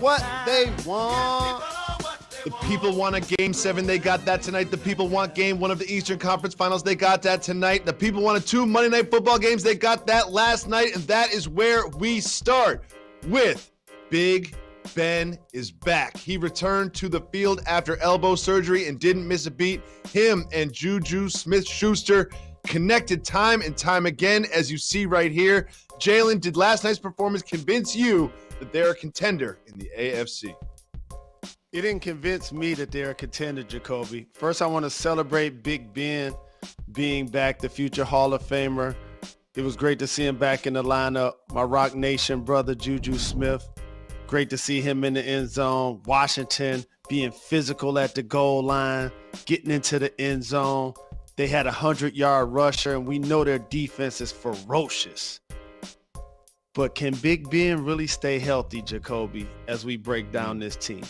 what they want. The people want a Game 7. They got that tonight. The people want Game 1 of the Eastern Conference Finals. They got that tonight. The people wanted 2 Monday Night Football games. They got that last night. And that is where we start with Big Ben is back. He returned to the field after elbow surgery and didn't miss a beat. Him and Juju Smith-Schuster connected time and time again, as you see right here. Jalen, did last night's performance convince you that they're a contender in the AFC? It didn't convince me that they're a contender, Jacoby. First, I want to celebrate Big Ben being back, the future Hall of Famer. It was great to see him back in the lineup. My Rock Nation brother, Juju Smith. Great to see him in the end zone. Washington being physical at the goal line, getting into the end zone. They had a 100-yard rusher, and we know their defense is ferocious. But can Big Ben really stay healthy, Jacoby, as we break down this team?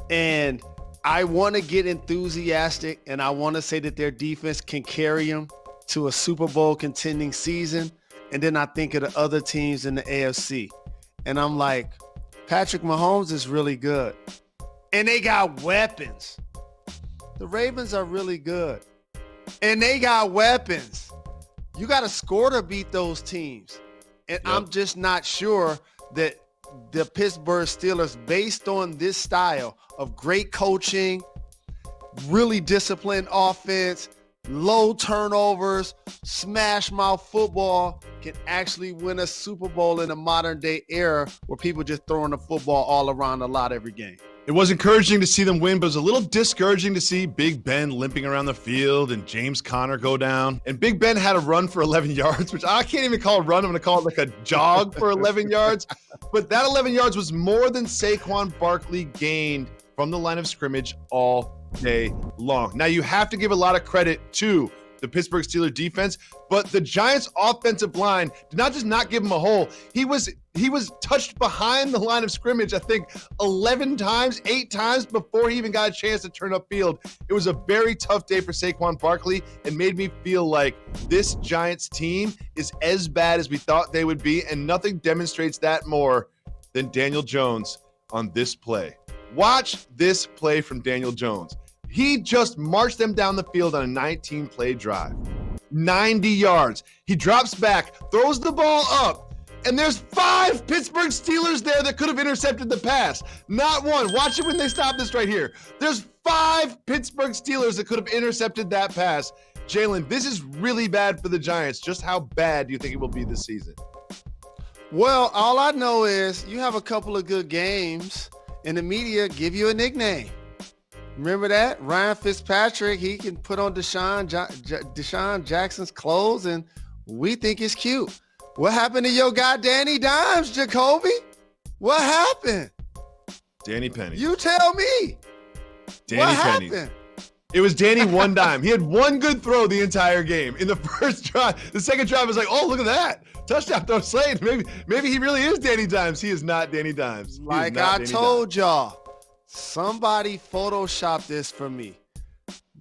And I want to get enthusiastic, and I want to say that their defense can carry them to a Super Bowl contending season. And then I think of the other teams in the AFC. And I'm like, Patrick Mahomes is really good. And they got weapons. The Ravens are really good. And they got weapons. You got to score to beat those teams. And I'm just not sure that the Pittsburgh Steelers, based on this style of great coaching, really disciplined offense, low turnovers, smash mouth football, can actually win a Super Bowl in a modern day era where people just throwing the football all around a lot every game. It was encouraging to see them win, but it was a little discouraging to see Big Ben limping around the field and James Conner go down. And Big Ben had a run for 11 yards, which I can't even call a run. I'm going to call it like a jog for 11 yards. But that 11 yards was more than Saquon Barkley gained from the line of scrimmage all day long. Now, you have to give a lot of credit to the Pittsburgh Steelers defense, but the Giants offensive line did not just not give him a hole. He was touched behind the line of scrimmage, I think 8 times before he even got a chance to turn upfield. It was a very tough day for Saquon Barkley and made me feel like this Giants team is as bad as we thought they would be, and nothing demonstrates that more than Daniel Jones on this play. Watch this play from Daniel Jones. He just marched them down the field on a 19-play drive. 90 yards. He drops back, throws the ball up, and there's 5 Pittsburgh Steelers there that could have intercepted the pass. Not one. Watch it when they stop this right here. There's 5 Pittsburgh Steelers that could have intercepted that pass. Jalen, this is really bad for the Giants. Just how bad do you think it will be this season? Well, all I know is you have a couple of good games, and the media give you a nickname. Remember that? Ryan Fitzpatrick, he can put on Deshaun Jackson's clothes, and we think it's cute. What happened to your guy, Danny Dimes, Jacoby? What happened? Danny Penny. You tell me. Danny Penny. Happened? It was Danny one dime. He had one good throw the entire game. In the first drive, the second drive was like, oh, look at that. Touchdown throw Slade. Maybe he really is Danny Dimes. He is not Danny Dimes. Like I told y'all. Somebody Photoshop this for me.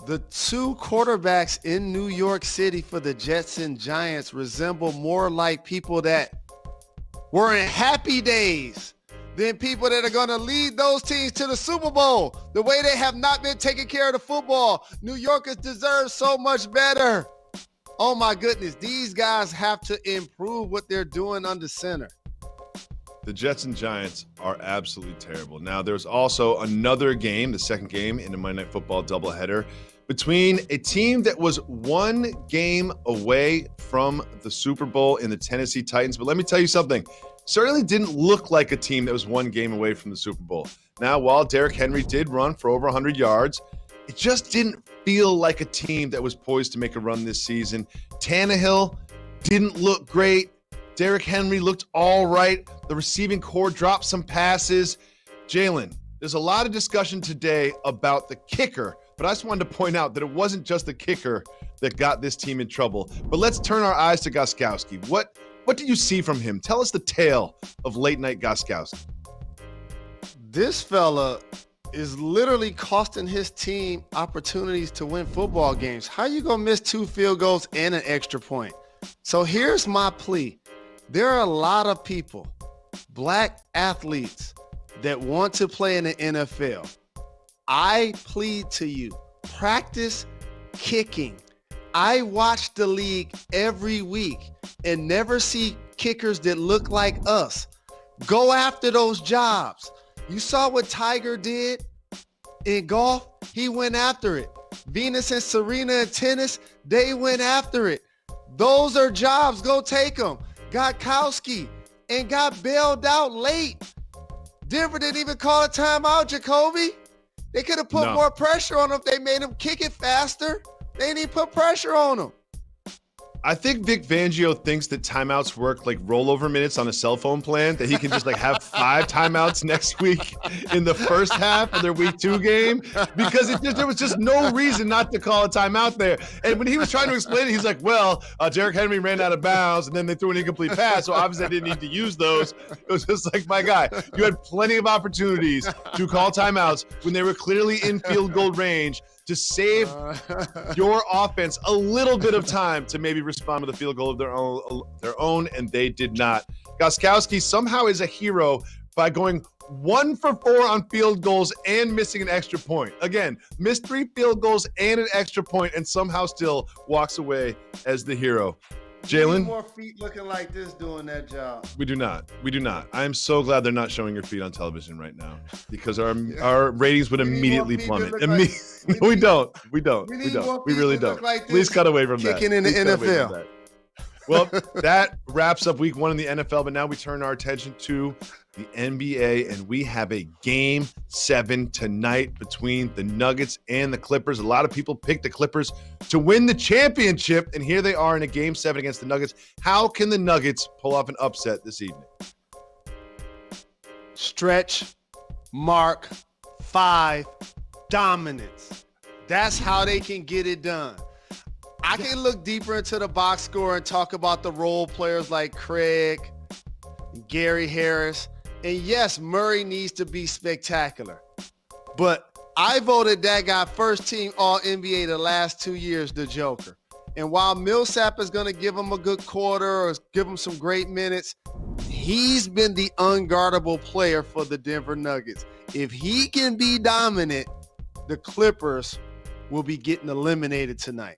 The 2 quarterbacks in New York City for the Jets and Giants resemble more like people that were in happy days than people that are going to lead those teams to the Super Bowl. The way they have not been taking care of the football. New Yorkers deserve so much better. Oh my goodness, these guys have to improve what they're doing under center. The Jets and Giants are absolutely terrible. Now, there's also another game, the second game in the Monday Night Football doubleheader, between a team that was 1 game away from the Super Bowl in the Tennessee Titans. But let me tell you something. Certainly didn't look like a team that was 1 game away from the Super Bowl. Now, while Derrick Henry did run for over 100 yards, it just didn't feel like a team that was poised to make a run this season. Tannehill didn't look great. Derrick Henry looked all right. The receiving core dropped some passes. Jalen, there's a lot of discussion today about the kicker, but I just wanted to point out that it wasn't just the kicker that got this team in trouble. But let's turn our eyes to Gostkowski. What do you see from him? Tell us the tale of late night Gostkowski. This fella is literally costing his team opportunities to win football games. How you gonna miss 2 field goals and an extra point? So here's my plea. There are a lot of people, black athletes, that want to play in the NFL, I plead to you, practice kicking. I watch the league every week and never see kickers that look like us. Go after those jobs. You saw what Tiger did in golf? He went after it. Venus and Serena in tennis, they went after it. Those are jobs. Go take them. Gotkowski and got bailed out late. Denver didn't even call a timeout, Jacoby. They could have put more pressure on him if they made him kick it faster. They didn't even put pressure on him. I think Vic Fangio thinks that timeouts work like rollover minutes on a cell phone plan, that he can just like have 5 timeouts next week in the first half of their week 2 game, because there was just no reason not to call a timeout there. And when he was trying to explain it, he's like, well, Derrick Henry ran out of bounds and then they threw an incomplete pass, so obviously I didn't need to use those. It was just like, my guy, you had plenty of opportunities to call timeouts when they were clearly in field goal range to save your offense a little bit of time to maybe respond with a field goal of their own, and they did not. Gotkowski somehow is a hero by going 1 for 4 on field goals and missing an extra point. Again, missed 3 field goals and an extra point, and somehow still walks away as the hero. Jalen? More feet looking like this doing that job. We do not. I am so glad they're not showing your feet on television right now, because our ratings would immediately plummet. We don't. We really don't. Like Please cut away from that. Kicking in the NFL. Well, that wraps up week 1 in the NFL, but now we turn our attention to the NBA, and we have a game 7 tonight between the Nuggets and the Clippers. A lot of people picked the Clippers to win the championship, and here they are in a game 7 against the Nuggets. How can the Nuggets pull off an upset this evening? Stretch, mark, 5, dominance. That's how they can get it done. I can look deeper into the box score and talk about the role players like Craig, Gary Harris. And yes, Murray needs to be spectacular. But I voted that guy first team All-NBA the last 2 years, the Joker. And while Millsap is going to give him a good quarter or give him some great minutes, he's been the unguardable player for the Denver Nuggets. If he can be dominant, the Clippers will be getting eliminated tonight.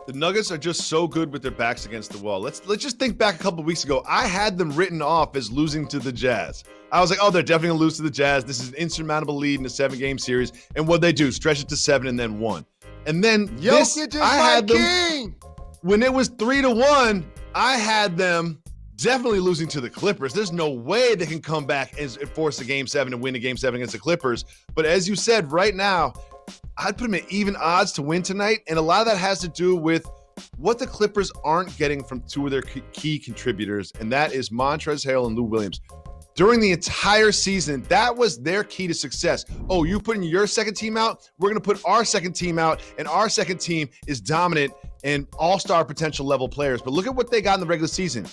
The Nuggets are just so good with their backs against the wall. Let's just think back a couple of weeks ago. I had them written off as losing to the Jazz. I was like, oh, they're definitely going to lose to the Jazz. This is an insurmountable lead in a 7-game series. And what'd they do? Stretch it to 7 and then won. And then I had them, when it was 3-1, I had them definitely losing to the Clippers. There's no way they can come back and force a game 7 and win a game 7 against the Clippers. But as you said, right now, I'd put them at even odds to win tonight, and a lot of that has to do with what the Clippers aren't getting from 2 of their key contributors, and that is Montrezl Harrell and Lou Williams. During the entire season, that was their key to success. Oh, you putting your second team out? We're going to put our second team out, and our second team is dominant and all-star potential level players. But look at what they got in the regular season.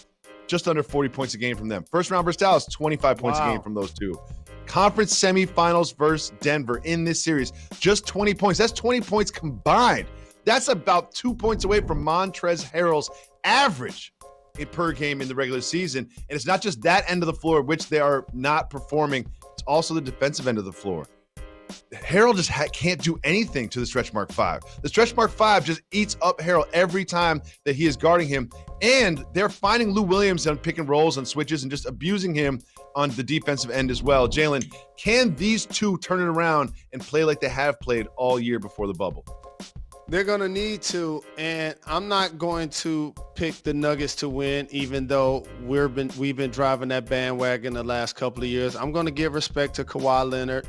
Just under 40 points a game from them. First round versus Dallas, 25 points a game from those 2. Conference semifinals versus Denver in this series, just 20 points. That's 20 points combined. That's about 2 points away from Montrezl Harrell's average per game in the regular season. And it's not just that end of the floor, which they are not performing. It's also the defensive end of the floor. Harrell just can't do anything to the stretch mark 5. The stretch mark 5 just eats up Harrell every time that he is guarding him. And they're finding Lou Williams on pick and rolls and switches and just abusing him on the defensive end as well. Jalen, can these 2 turn it around and play like they have played all year before the bubble? They're going to need to, and I'm not going to pick the Nuggets to win, even though we've been driving that bandwagon the last couple of years. I'm going to give respect to Kawhi Leonard,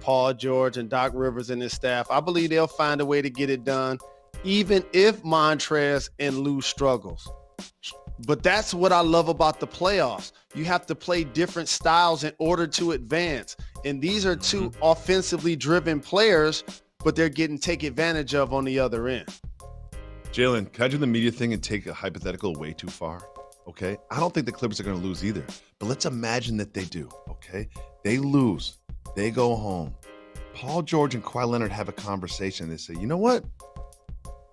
Paul George, and Doc Rivers and his staff. I believe they'll find a way to get it done, even if Montrez and Lou struggles. But that's what I love about the playoffs. You have to play different styles in order to advance. And these are 2 offensively driven players, but they're getting taken advantage of on the other end. Jalen, can I do the media thing and take a hypothetical way too far? Okay. I don't think the Clippers are going to lose either, but let's imagine that they do. Okay. They lose. They go home. Paul George and Kawhi Leonard have a conversation. They say, you know what?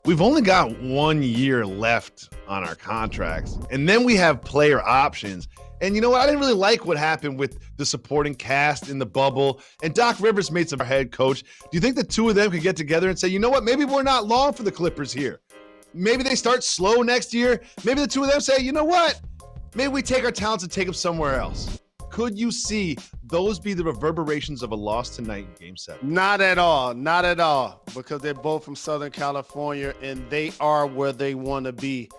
We've only got 1 year left on our contracts, and then we have player options. And you know what? I didn't really like what happened with the supporting cast in the bubble. And Doc Rivers made some head coach. Do you think the two of them could get together and say, you know what? Maybe we're not long for the Clippers here. Maybe they start slow next year. Maybe the two of them say, you know what? Maybe we take our talents and take them somewhere else. Could you see those be the reverberations of a loss tonight in Game 7? Not at all. Not at all. Because they're both from Southern California and they are where they want to be.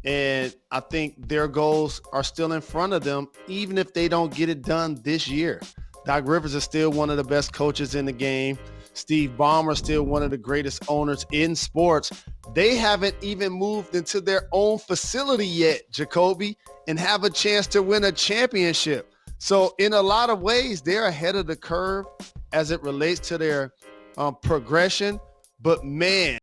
And I think their goals are still in front of them, even if they don't get it done this year. Doc Rivers is still one of the best coaches in the game. Steve Ballmer is still one of the greatest owners in sports. They haven't even moved into their own facility yet, Jacoby, and have a chance to win a championship. So in a lot of ways, they're ahead of the curve as it relates to their progression. But man,